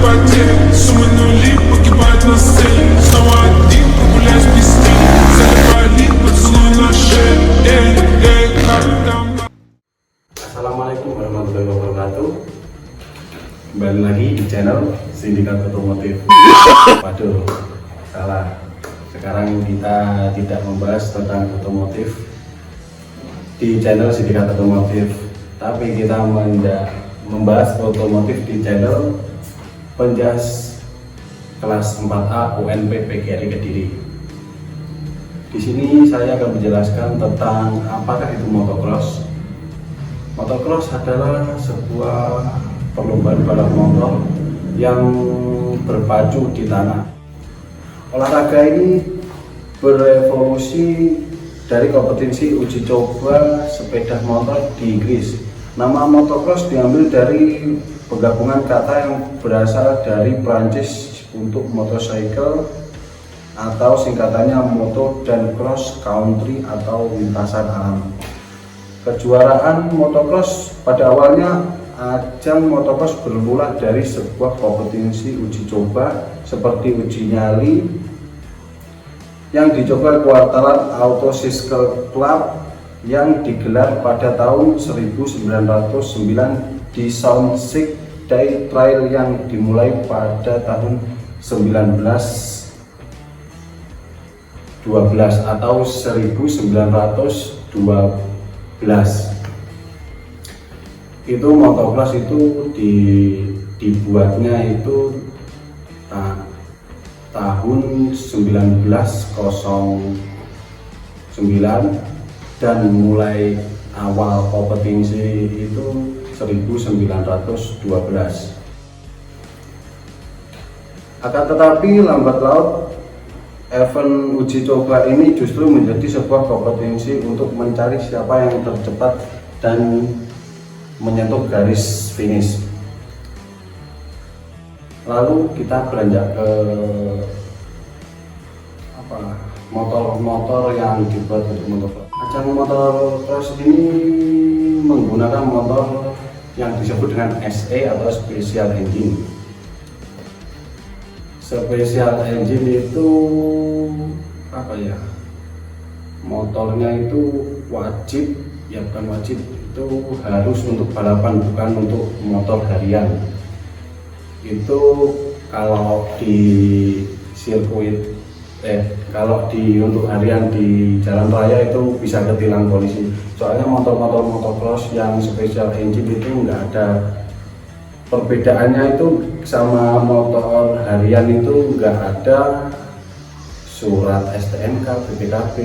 потери, суммы нули погибают на сцене. Снова один, прогуляюсь без тени, заливали поцелуй на шее. Как там? Assalamualaikum warahmatullahi wabarakatuh. Kembali lagi di channel Sindikat Otomotif. Waduh, salah. Sekarang kita tidak membahas tentang otomotif di channel Sindikat Otomotif, tapi kita membahas otomotif di channel Penjas kelas 4A UNP PGRI Kediri. Di sini saya akan menjelaskan tentang apakah itu motocross. Motocross adalah sebuah perlombaan balap motor yang berpacu di tanah. Olahraga ini berevolusi dari kompetisi uji coba sepeda motor di Inggris. Nama motocross diambil dari penggabungan kata yang berasal dari Prancis untuk motorcycle atau singkatannya moto dan cross country atau lintasan alam. Kejuaraan motocross pada awalnya ajang motocross bermula dari sebuah kompetisi uji coba seperti uji nyali yang dicoba Quartalan Auto Cycle Club yang digelar pada tahun 1909 di Southside Day Trail yang dimulai pada tahun 1912 atau 1912. Itu motocross itu dibuatnya itu tahun 1909 dan mulai awal kompetisi itu 1912. Akan tetapi lambat laun event uji coba ini justru menjadi sebuah kompetisi untuk mencari siapa yang tercepat dan menyentuh garis finish. Lalu kita beranjak ke motor-motor yang dibuat untuk motocross. Ajang motocross ini menggunakan motor yang disebut dengan SE atau Special Engine. Special Engine itu motornya itu wajib, ya bukan wajib, itu harus untuk balapan, bukan untuk motor harian. Itu kalau di sirkuit kalau untuk harian di jalan raya itu bisa ketilang polisi. Soalnya motor-motor motocross yang special engine itu nggak ada perbedaannya, itu sama motor harian itu nggak ada surat STNK, BPKB,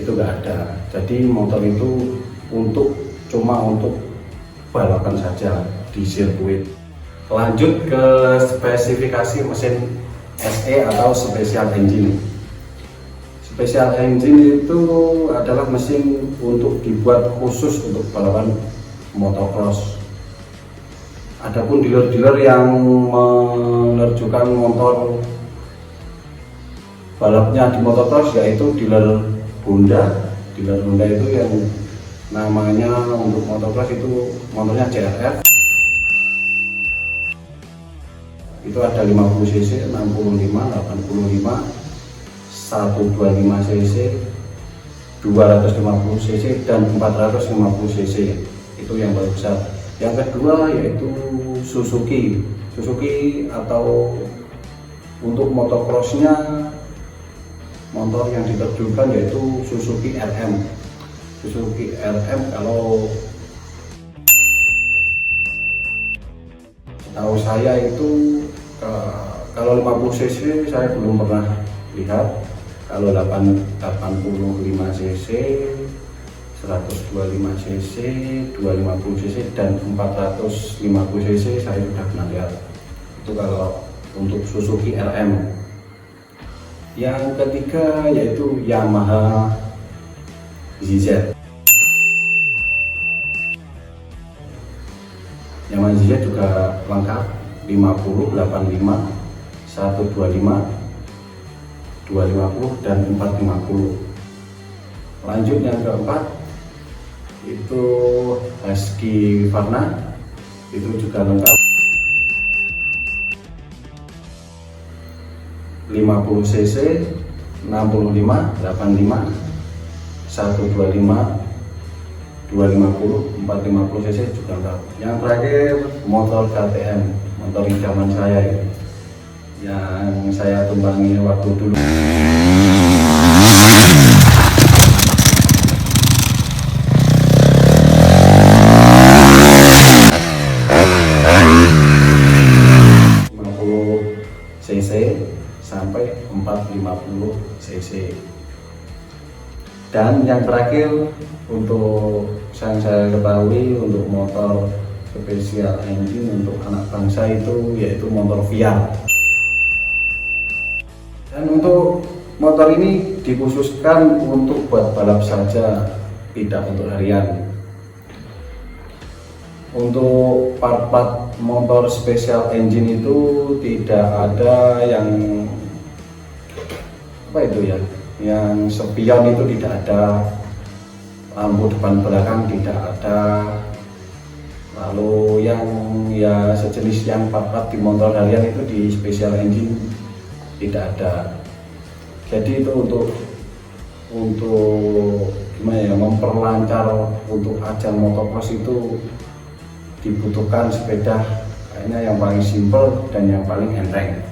itu nggak ada. Jadi motor itu cuma untuk balapan saja di sirkuit. Lanjut ke spesifikasi mesin SE atau Special Engine. Special Engine itu adalah mesin untuk dibuat khusus untuk balapan motocross. Adapun dealer-dealer yang menerjukan motor balapnya di motocross yaitu dealer Honda. Dealer Honda itu yang namanya untuk motocross itu motornya CRF. Itu ada 50 cc, 65, 85, 125 cc, 250 cc dan 450 cc. Itu yang paling besar. Yang kedua yaitu Suzuki atau untuk motocrossnya motor yang diterjunkan yaitu Suzuki RM. Suzuki RM tahu saya itu kalau 50 cc saya belum pernah lihat. Kalau 85 cc, 125 cc, 250 cc dan 450 cc saya sudah pernah lihat. Itu kalau untuk Suzuki RM. Yang ketiga yaitu Yamaha ZZ. Yamaha ZZ juga lengkap, 50, 85, 125, 250 dan 450. Lanjut yang keempat itu Husky Varna, itu juga lengkap, 50 cc, 65, 85, 125, 250, 450 cc juga enggak. Yang terakhir motor KTM, motor idaman saya ini, yang saya tumpangi waktu dulu. cc sampai 450 cc. Dan yang terakhir untuk yang saya ketahui untuk motor spesial engine untuk anak bangsa itu yaitu motor VR. Dan untuk motor ini dikhususkan untuk buat balap saja, tidak untuk harian. Untuk part-part motor special engine itu tidak ada yang apa itu ya, yang spion itu tidak ada, lampu depan belakang tidak ada, lalu yang ya sejenis yang part-part di motor harian itu di special engine tidak ada. Jadi itu untuk gimana ya, memperlancar untuk ajang motocross itu dibutuhkan sepeda kayaknya yang paling simple dan yang paling enteng.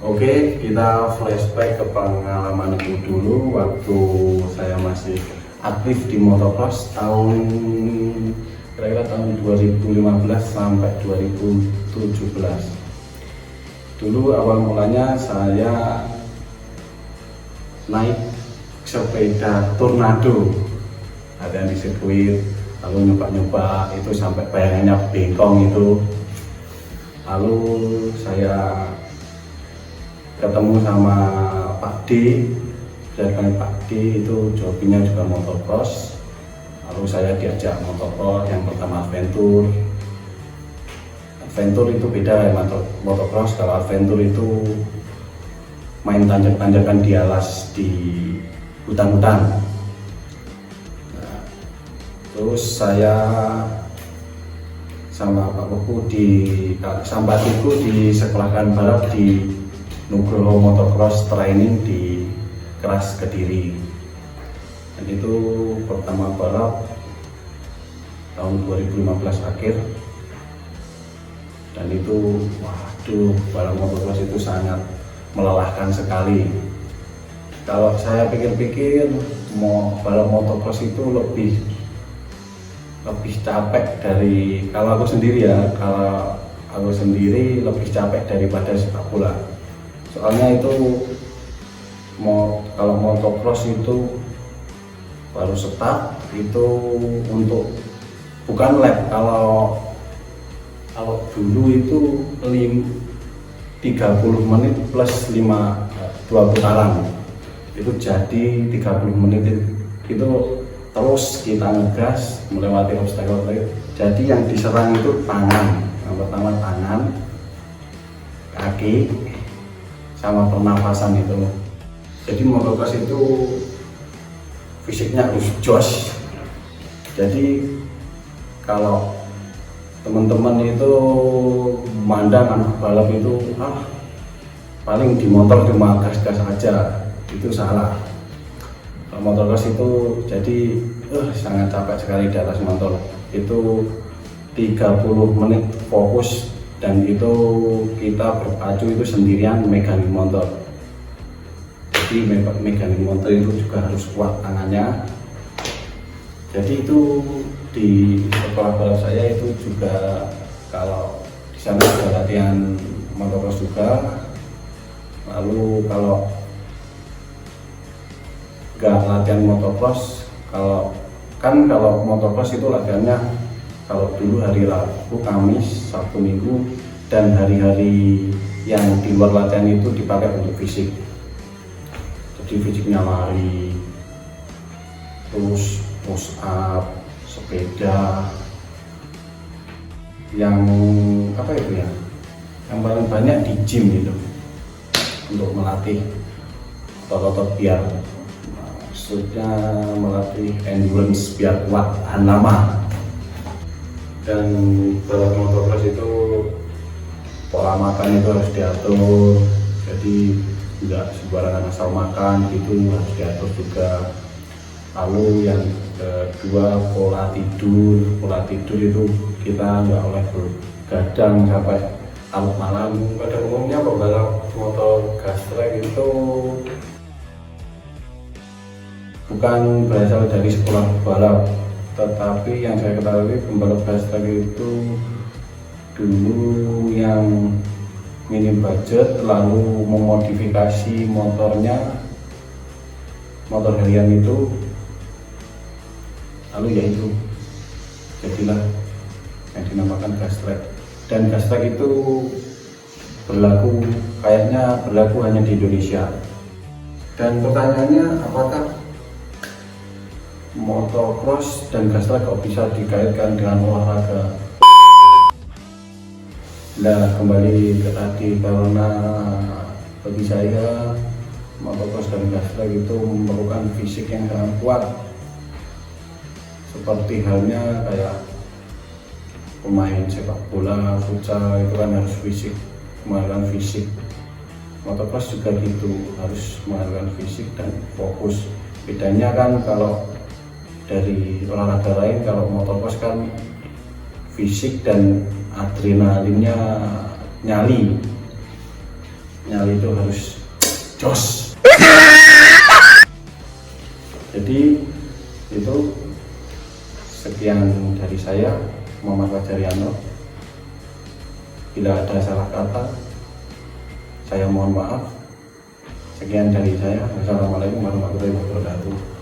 Oke, kita flashback ke pengalamanku dulu waktu saya masih aktif di motocross kira-kira tahun 2015 sampai 2017. Dulu awal mulanya saya naik sepeda Tornado, ada di sirkuit, lalu nyoba-nyoba itu sampai bayangannya bengkong itu. Lalu saya ketemu sama Pak D, dari Pak D itu jokinya juga motocross. Lalu saya diajak motocross, yang pertama Adventure. Adventure itu beda ya motocross. Kalau Adventure itu main tanjak-tanjakan di alas di hutan-hutan. Terus saya sama Pak Buku Sampatiku disekolahkan balap di Nugroho Motocross Training di Keras Kediri. Dan itu pertama balap tahun 2015 akhir. Dan itu waduh, balap motocross itu sangat melelahkan sekali. Kalau saya pikir-pikir mau balap motocross itu lebih capek dari, kalau aku sendiri lebih capek daripada sepak bola. Soalnya itu kalau motocross itu baru start itu untuk bukan lap. Kalau dulu itu 30 menit plus 2 putaran itu jadi 30 menit itu terus kita ngegas melewati obstacle. Jadi yang diserang itu tangan, yang pertama tangan, kaki, sama pernapasan itu. Jadi motocross itu fisiknya harus jos. Jadi kalau teman-teman itu memandang anak balap itu paling di motor cuma gas-gas aja, itu salah. Motocross itu jadi sangat capek sekali di atas motor. Itu 30 menit fokus, dan itu kita berpacu itu sendirian megangin motor. Jadi megangin motor itu juga harus kuat tangannya. Jadi itu di sekolah balap saya itu juga, kalau di sana ada latihan motocross juga. Lalu kalau nggak latihan motocross, kalau motocross itu latihannya kalau dulu hari Rabu, Kamis, Sabtu, Minggu, dan hari-hari yang di luar latihan itu dipakai untuk fisik. Jadi fisiknya lari, terus push up, sepeda, yang apa itu ya, yang paling banyak di gym itu untuk melatih otot-otot biar maksudnya melatih endurance biar kuat tahan lama. Dan balap motocross itu pola makan itu harus diatur. jadi nggak sembarangan asal makan gitu, harus diatur juga. Lalu yang kedua, pola tidur itu kita nggak boleh begadang sampai larut malam. Pada umumnya pembalap motor gas track itu bukan berasal dari sekolah balap, tetapi yang saya ketahui pembalap gas track itu dulu yang minim budget lalu memodifikasi motornya, motor harian itu, lalu yaitu jadilah yang dinamakan gas track. Dan gas track itu kayaknya berlaku hanya di Indonesia. Dan pertanyaannya, apakah motocross dan gas track kok bisa dikaitkan dengan olahraga? Nah, kembali ke tadi, karena bagi saya motocross dan gas track itu memerlukan fisik yang sangat kuat, seperti halnya kayak pemain sepak bola, futsal itu kan harus fisik, mengandalkan fisik. Motocross juga gitu, harus mengandalkan fisik dan fokus. Bedanya kan kalau dari olahraga lain, kalau motocross kan fisik dan adrenalinnya nyali itu harus jos. Jadi itu sekian dari saya, Muhammad Fajaryano. Bila ada salah kata, saya mohon maaf. Sekian dari saya. Wassalamualaikum warahmatullahi wabarakatuh.